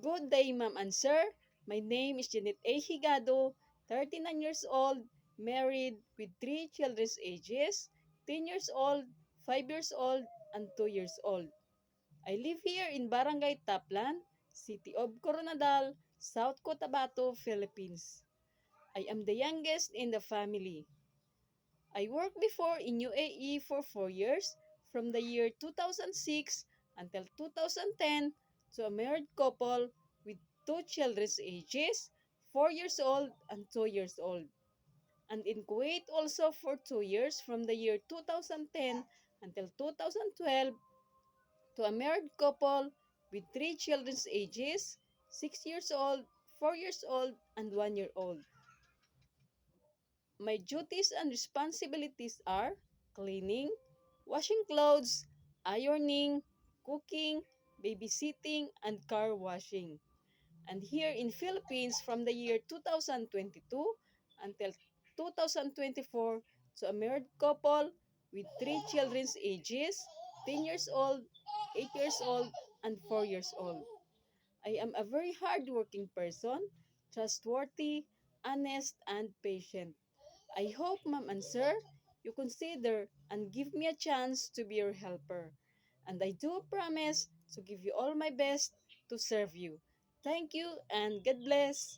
Good day, ma'am and sir. My name is Janet A. Higado, 39 years old, married with 3 children's ages, 10 years old, 5 years old, and 2 years old. I live here in Barangay Taplan, City of Coronadal, South Cotabato, Philippines. I am the youngest in the family. I worked before in UAE for 4 years, from the year 2006 until 2010, to a married couple with 2 children's ages, 4 years old and 2 years old. And in Kuwait also for 2 years, from the year 2010 until 2012, to a married couple with 3 children's ages, 6 years old, 4 years old, and 1 year old. My duties and responsibilities are cleaning, washing clothes, ironing, cooking, babysitting, and car washing. And here in Philippines from the year 2022 until 2024, to a married couple with 3 children's ages, 10 years old, 8 years old, and 4 years old. I am a very hardworking person, trustworthy, honest, and patient. I hope, ma'am and sir, you consider and give me a chance to be your helper. And I do promise to give you all my best to serve you. Thank you and God bless.